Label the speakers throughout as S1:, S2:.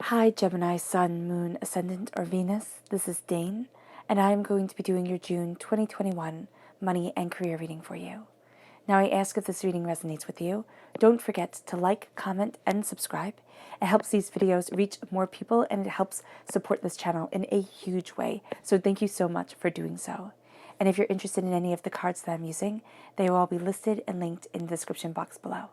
S1: Hi Gemini, Sun, Moon, Ascendant, or Venus. This is Dane, and I am going to be doing your June 2021 money and career reading for you. Now I ask if this reading resonates with you, don't forget to like, comment, and subscribe. It helps these videos reach more people and it helps support this channel in a huge way. So thank you so much for doing so. And if you're interested in any of the cards that I'm using, they will all be listed and linked in the description box below.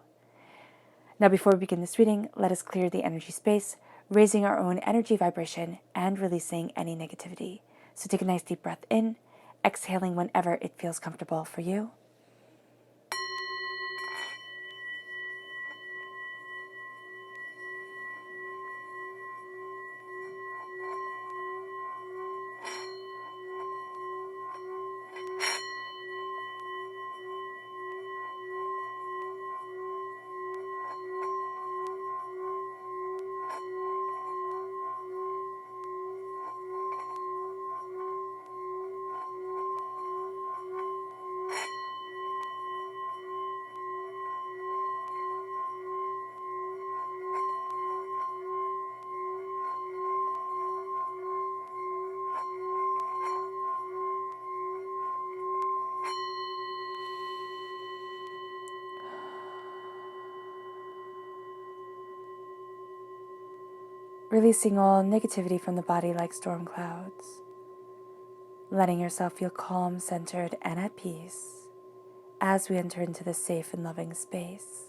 S1: Now before we begin this reading, let us clear the energy space, raising our own energy vibration and releasing any negativity. So take a nice deep breath in, exhaling whenever it feels comfortable for you. Releasing all negativity from the body like storm clouds. Letting yourself feel calm, centered, and at peace as we enter into this safe and loving space.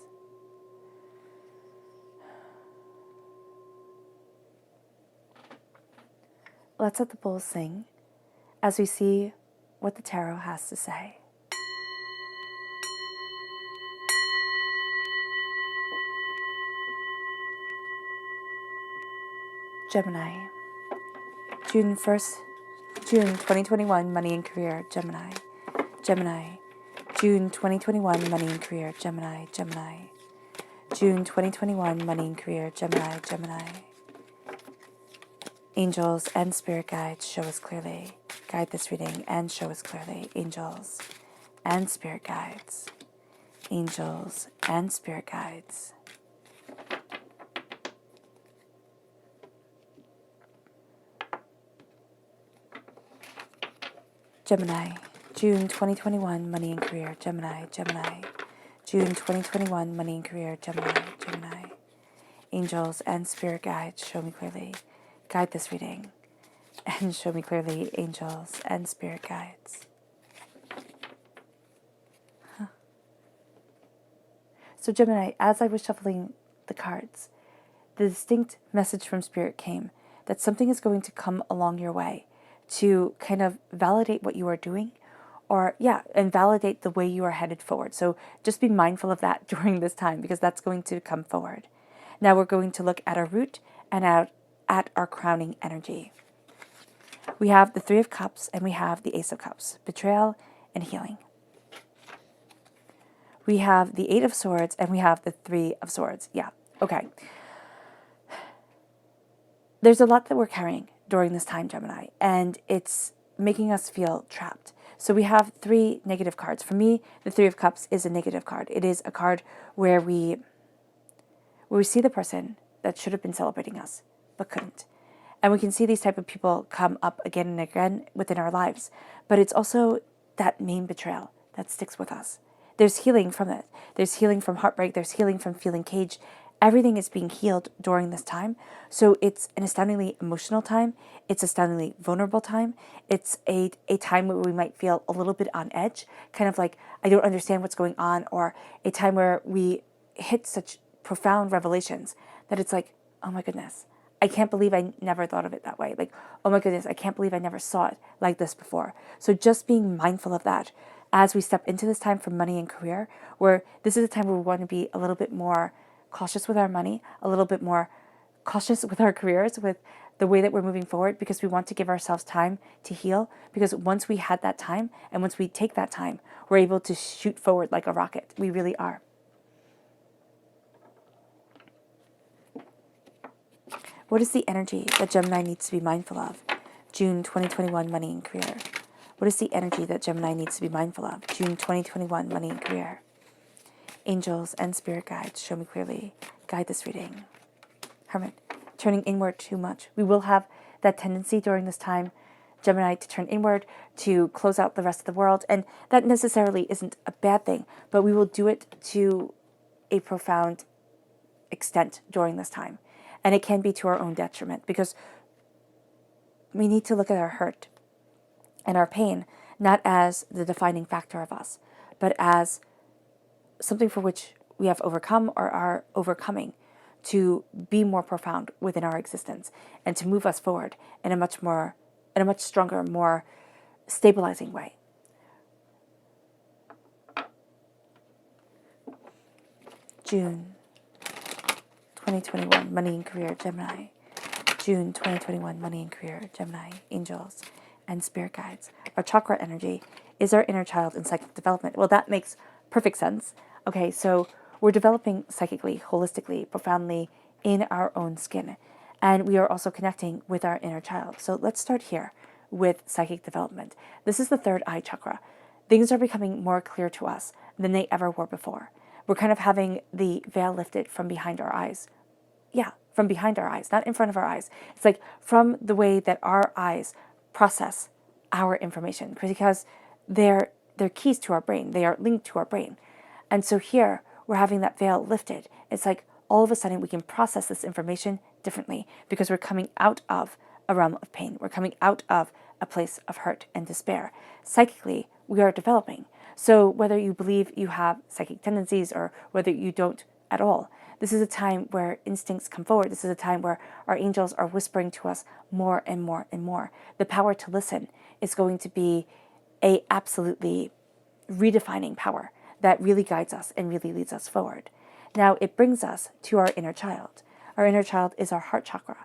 S1: Let's let the bowls sing as we see what the tarot has to say. Gemini, June 2021, money and career, Gemini. Gemini, June 2021, money and career, Gemini, Gemini. June 2021, money and career, Gemini, Gemini. Angels and spirit guides, show us clearly. Guide this reading and show us clearly. Angels and spirit guides. Angels and spirit guides. Gemini, June 2021, money and career, Gemini, Gemini. June 2021, money and career, Gemini, Gemini. Angels and spirit guides, show me clearly. Guide this reading and show me clearly, angels and spirit guides. So Gemini, as I was shuffling the cards, the distinct message from Spirit came that something is going to come along your way to kind of validate what you are doing, and validate the way you are headed forward. So just be mindful of that during this time because that's going to come forward. Now we're going to look at our root and at our crowning energy. We have the Three of Cups and we have the Ace of Cups, betrayal and healing. We have the Eight of Swords and we have the Three of Swords. Yeah, okay. There's a lot that we're carrying during this time, Gemini, and it's making us feel trapped. So we have three negative cards. For me, the Three of Cups is a negative card. It is a card where we see the person that should have been celebrating us, but couldn't. And we can see these type of people come up again and again within our lives. But it's also that main betrayal that sticks with us. There's healing from it. There's healing from heartbreak. There's healing from feeling caged. Everything is being healed during this time. So it's an astoundingly emotional time. It's astoundingly vulnerable time. It's a time where we might feel a little bit on edge, kind of like, I don't understand what's going on, or a time where we hit such profound revelations that it's like, oh my goodness, I can't believe I never thought of it that way. Like, oh my goodness, I can't believe I never saw it like this before. So just being mindful of that as we step into this time for money and career, where this is a time where we want to be a little bit more cautious with our money, a little bit more cautious with our careers, with the way that we're moving forward, because we want to give ourselves time to heal. Because once we had that time, and once we take that time, we're able to shoot forward like a rocket. We really are. What is the energy that Gemini needs to be mindful of? June 2021, money and career. What is the energy that Gemini needs to be mindful of? June 2021, money and career. Angels and spirit guides, show me clearly. Guide this reading. Hermit, turning inward too much. We will have that tendency during this time, Gemini, to turn inward, to close out the rest of the world. And that necessarily isn't a bad thing, but we will do it to a profound extent during this time. And it can be to our own detriment, because we need to look at our hurt and our pain not as the defining factor of us, but as something for which we have overcome or are overcoming to be more profound within our existence and to move us forward in a much stronger, more stabilizing way. June 2021, money and career, Gemini. June 2021, money and career, Gemini, angels, and spirit guides. Our chakra energy is our inner child and psychic development. Well, that makes perfect sense. Okay, so we're developing psychically, holistically, profoundly in our own skin. And we are also connecting with our inner child. So let's start here with psychic development. This is the third eye chakra. Things are becoming more clear to us than they ever were before. We're kind of having the veil lifted from behind our eyes. Yeah, from behind our eyes, not in front of our eyes. It's like from the way that our eyes process our information, because they're keys to our brain. They are linked to our brain. And so here we're having that veil lifted. It's like all of a sudden we can process this information differently because we're coming out of a realm of pain. We're coming out of a place of hurt and despair. Psychically, we are developing. So whether you believe you have psychic tendencies or whether you don't at all, this is a time where instincts come forward. This is a time where our angels are whispering to us more and more and more. The power to listen is going to be a absolutely redefining power that really guides us and really leads us forward. Now, it brings us to our inner child. Our inner child is our heart chakra.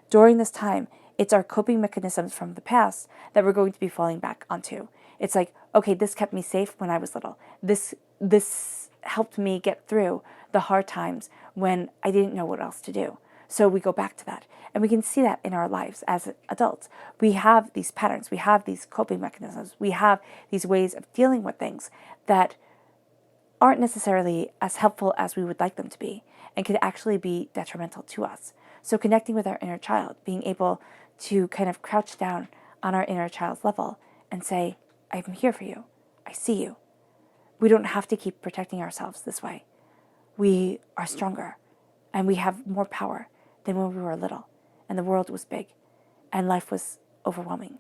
S1: During this time, it's our coping mechanisms from the past that we're going to be falling back onto. It's like, okay, this kept me safe when I was little. This helped me get through the hard times when I didn't know what else to do. So we go back to that. And we can see that in our lives as adults. We have these patterns. We have these coping mechanisms. We have these ways of dealing with things that aren't necessarily as helpful as we would like them to be and could actually be detrimental to us. So connecting with our inner child, being able to kind of crouch down on our inner child's level and say, I'm here for you. I see you. We don't have to keep protecting ourselves this way. We are stronger and we have more power than when we were little and the world was big and life was overwhelming.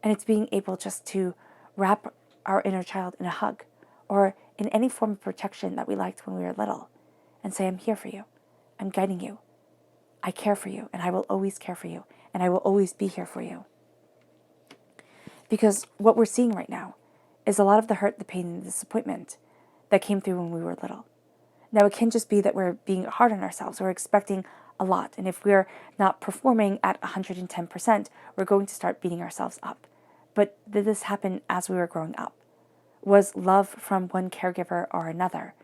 S1: And it's being able just to wrap our inner child in a hug or in any form of protection that we liked when we were little and say, I'm here for you. I'm guiding you. I care for you and I will always care for you and I will always be here for you. Because what we're seeing right now is a lot of the hurt, the pain, and the disappointment that came through when we were little. Now, it can just be that we're being hard on ourselves. We're expecting a lot. And if we're not performing at 110%, we're going to start beating ourselves up. But did this happen as we were growing up? Was love from one caregiver or another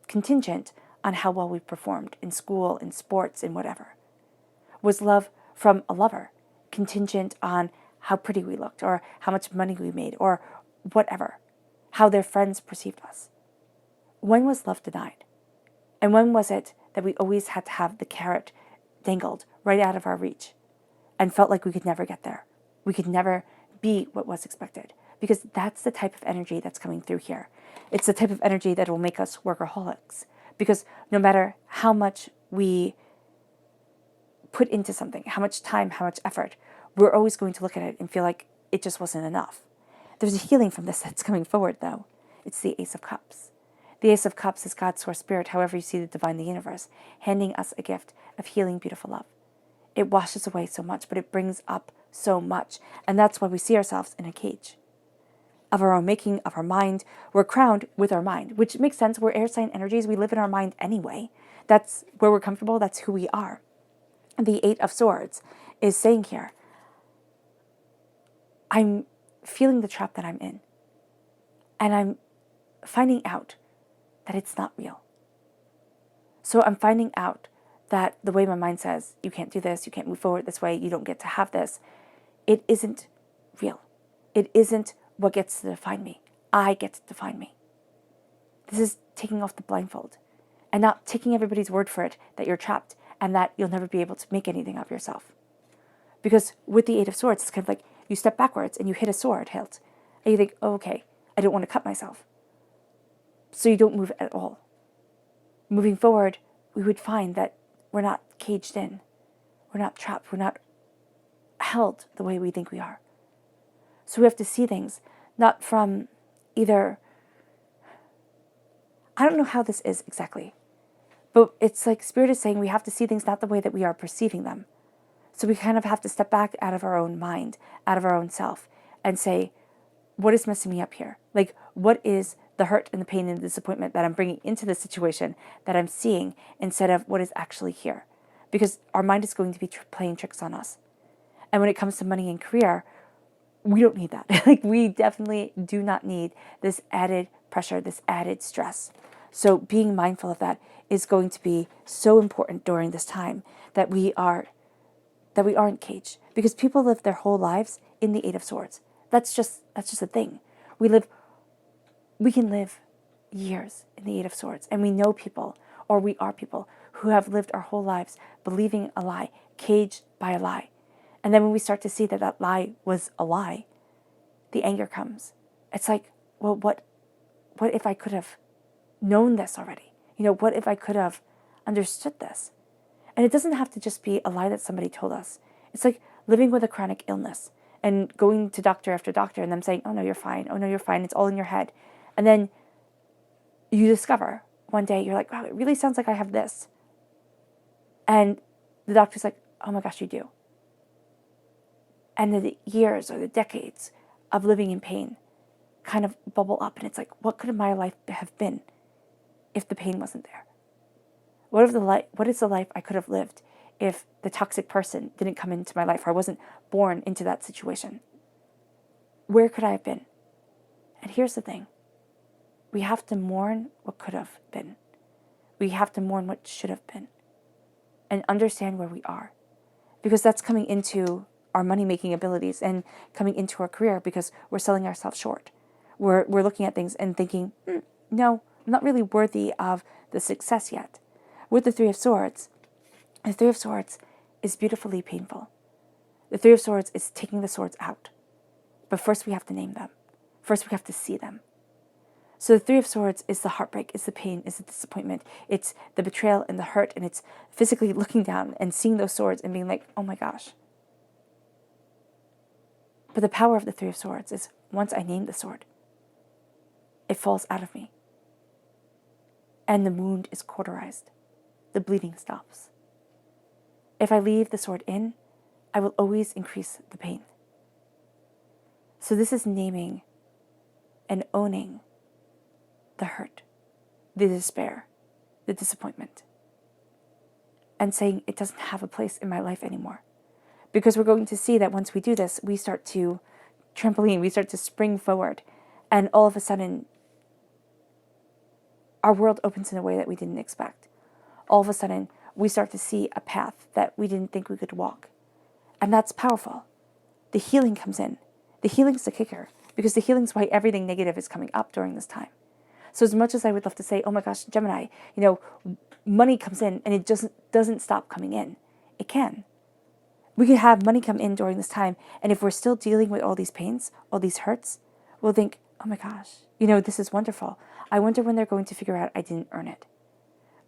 S1: contingent on how well we performed in school, in sports, in whatever? Was love from a lover contingent on how pretty we looked or how much money we made or whatever, how their friends perceived us? When was love denied? And when was it that we always had to have the carrot dangled right out of our reach and felt like we could never get there? We could never be what was expected, because that's the type of energy that's coming through here. It's the type of energy that will make us workaholics, because no matter how much we put into something, how much time, how much effort, we're always going to look at it and feel like it just wasn't enough. There's a healing from this that's coming forward, though. It's the Ace of Cups. The Ace of Cups is God's source spirit, however you see the divine, the universe, handing us a gift of healing, beautiful love. It washes away so much, but it brings up so much. And that's why we see ourselves in a cage of our own making, of our mind. We're crowned with our mind, which makes sense. We're air sign energies. We live in our mind anyway. That's where we're comfortable. That's who we are. And the Eight of Swords is saying here, I'm feeling the trap that I'm in. And I'm finding out that it's not real. So I'm finding out that the way my mind says, you can't do this, you can't move forward this way, you don't get to have this, it isn't real. It isn't what gets to define me. I get to define me. This is taking off the blindfold and not taking everybody's word for it that you're trapped and that you'll never be able to make anything of yourself. Because with the Eight of Swords, it's kind of like you step backwards and you hit a sword hilt. And you think, oh, okay, I don't want to cut myself. So you don't move at all. Moving forward, we would find that we're not caged in. We're not trapped. We're not held the way we think we are. So we have to see things not from either, I don't know how this is exactly, but it's like Spirit is saying we have to see things not the way that we are perceiving them. So we kind of have to step back out of our own mind, out of our own self, and say, what is messing me up here? Like, what is the hurt and the pain and the disappointment that I'm bringing into the situation that I'm seeing instead of what is actually here? Because our mind is going to be playing tricks on us. And when it comes to money and career, we don't need that. Like, we definitely do not need this added pressure, this added stress. So being mindful of that is going to be so important during this time that we aren't caged, because people live their whole lives in the Eight of Swords. That's just a thing. We can live years in the Eight of Swords, and we know people, or we are people who have lived our whole lives believing a lie, caged by a lie. And then when we start to see that that lie was a lie, the anger comes. It's like, well, what if I could have known this already? What if I could have understood this? And it doesn't have to just be a lie that somebody told us. It's like living with a chronic illness and going to doctor after doctor and them saying, oh no, you're fine. Oh no, you're fine. It's all in your head. And then you discover one day, you're like, wow, it really sounds like I have this. And the doctor's like, oh my gosh, you do. And the years or the decades of living in pain kind of bubble up. And it's like, what could my life have been if the pain wasn't there? What is the life I could have lived if the toxic person didn't come into my life, or I wasn't born into that situation? Where could I have been? And here's the thing. We have to mourn what could have been. We have to mourn what should have been and understand where we are, because that's coming into our money-making abilities and coming into our career, because we're selling ourselves short. We're looking at things and thinking, no, I'm not really worthy of the success yet. With the Three of Swords, the Three of Swords is beautifully painful. The Three of Swords is taking the swords out. But first we have to name them. First we have to see them. So the Three of Swords is the heartbreak, it's the pain, it's the disappointment, it's the betrayal and the hurt, and it's physically looking down and seeing those swords and being like, oh my gosh. But the power of the Three of Swords is once I name the sword, it falls out of me. And the wound is cauterized. The bleeding stops. If I leave the sword in, I will always increase the pain. So this is naming and owning the hurt, the despair, the disappointment, and saying it doesn't have a place in my life anymore. Because we're going to see that once we do this, we start to trampoline, we start to spring forward, and all of a sudden, our world opens in a way that we didn't expect. All of a sudden, we start to see a path that we didn't think we could walk. And that's powerful. The healing comes in. The healing's the kicker, because the healing's why everything negative is coming up during this time. So as much as I would love to say, oh my gosh, Gemini, money comes in and it just doesn't stop coming in. It can. We could have money come in during this time, and if we're still dealing with all these pains, all these hurts, we'll think, oh my gosh, this is wonderful. I wonder when they're going to figure out I didn't earn it.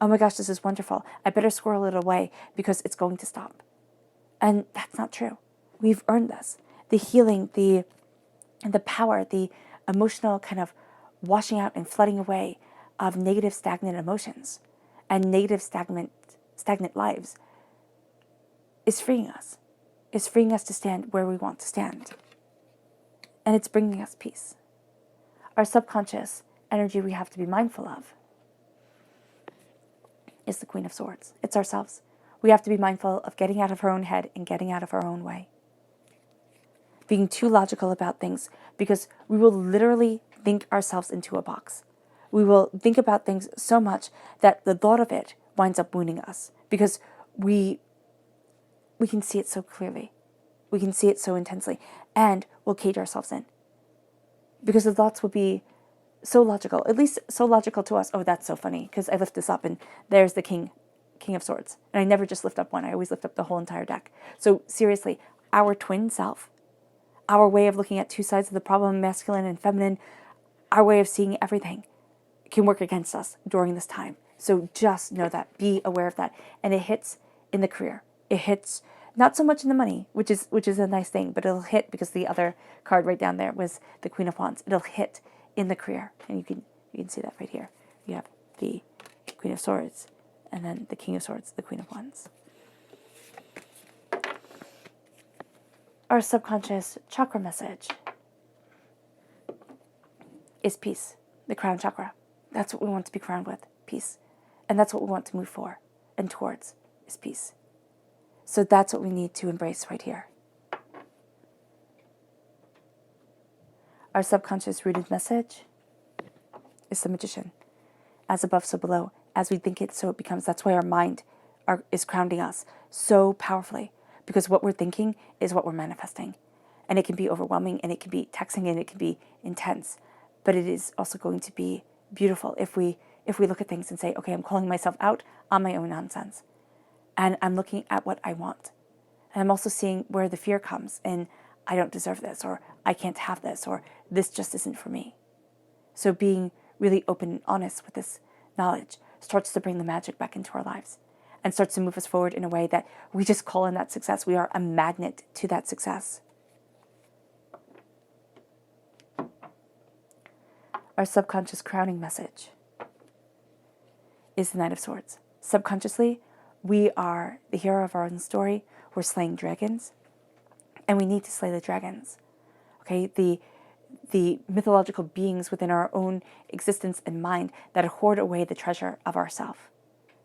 S1: Oh my gosh, this is wonderful. I better squirrel it away because it's going to stop. And that's not true. We've earned this. The healing, the power, the emotional kind of washing out and flooding away of negative, stagnant emotions and negative, stagnant lives is freeing us. It's freeing us to stand where we want to stand. And it's bringing us peace. Our subconscious energy we have to be mindful of is the Queen of Swords. It's ourselves. We have to be mindful of getting out of our own head and getting out of our own way. Being too logical about things, because we will literally think ourselves into a box. We will think about things so much that the thought of it winds up wounding us, because we can see it so clearly. We can see it so intensely, and we'll cage ourselves in. Because the thoughts will be so logical, at least so logical to us. Oh, that's so funny, because I lift this up and there's the king King of Swords. And I never just lift up one. I always lift up the whole entire deck. So seriously, our twin self, our way of looking at two sides of the problem, masculine and feminine, our way of seeing everything can work against us during this time. So just know that. Be aware of that. And it hits in the career. It hits not so much in the money, which is a nice thing, but it'll hit because the other card right down there was the Queen of Wands. It'll hit in the career. And you can see that right here. You have the Queen of Swords and then the King of Swords, the Queen of Wands. Our subconscious chakra message is peace, the crown chakra. That's what we want to be crowned with, peace. And that's what we want to move for and towards, is peace. So that's what we need to embrace right here. Our subconscious rooted message is the Magician. As above, so below. As we think it, so it becomes. That's why our mind is grounding us so powerfully. Because what we're thinking is what we're manifesting. And it can be overwhelming, and it can be taxing, and it can be intense. But it is also going to be beautiful if we look at things and say, okay, I'm calling myself out on my own nonsense. And I'm looking at what I want. And I'm also seeing where the fear comes in, I don't deserve this, or I can't have this, or this just isn't for me. So being really open and honest with this knowledge starts to bring the magic back into our lives and starts to move us forward in a way that we just call in that success. We are a magnet to that success. Our subconscious crowning message is the Knight of Swords. Subconsciously, we are the hero of our own story. We're slaying dragons, and we need to slay the dragons. Okay, the mythological beings within our own existence and mind that hoard away the treasure of ourself.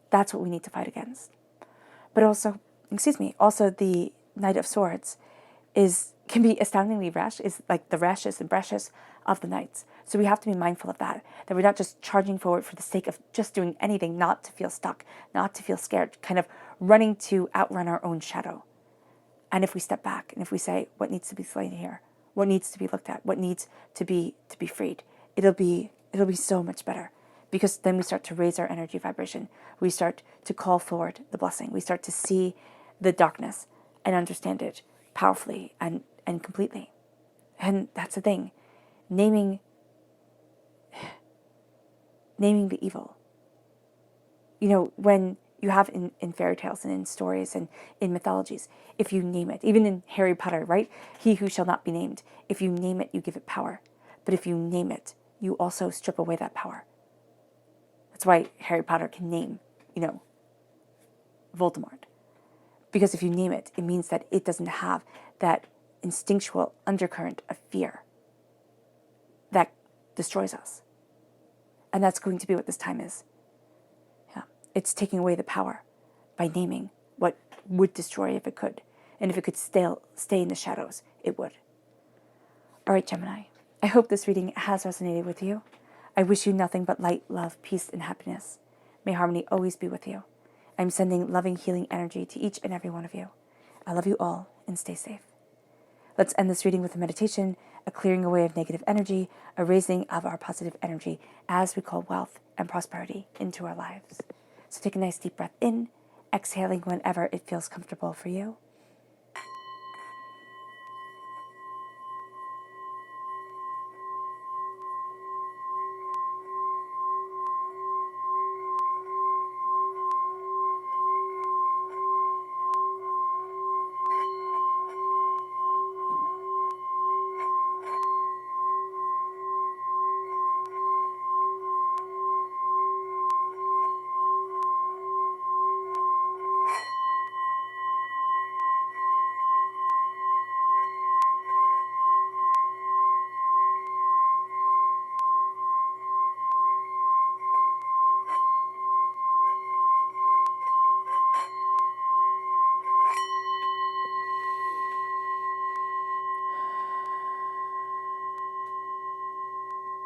S1: That's what we need to fight against. But also the Knight of Swords can be astoundingly rash, is like the rashest and brashest of the knights. So we have to be mindful of that we're not just charging forward for the sake of just doing anything, not to feel stuck, not to feel scared, kind of running to outrun our own shadow. And if we step back and if we say, what needs to be slain here? What needs to be looked at? What needs to be freed? It'll be so much better, because then we start to raise our energy vibration. We start to call forward the blessing. We start to see the darkness and understand it powerfully and completely. And that's the thing. Naming the evil. You know, when you have in fairy tales and in stories and in mythologies, if you name it, even in Harry Potter, right? He who shall not be named. If you name it, you give it power. But if you name it, you also strip away that power. That's why Harry Potter can name, Voldemort. Because if you name it, it means that it doesn't have that instinctual undercurrent of fear that destroys us. And that's going to be what this time is. Yeah. It's taking away the power by naming what would destroy if it could. And if it could stay in the shadows, it would. All right, Gemini. I hope this reading has resonated with you. I wish you nothing but light, love, peace, and happiness. May harmony always be with you. I'm sending loving, healing energy to each and every one of you. I love you all, and stay safe. Let's end this reading with a meditation, a clearing away of negative energy, a raising of our positive energy as we call wealth and prosperity into our lives. So take a nice deep breath in, exhaling whenever it feels comfortable for you.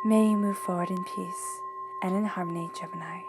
S1: May you move forward in peace and in harmony, Gemini.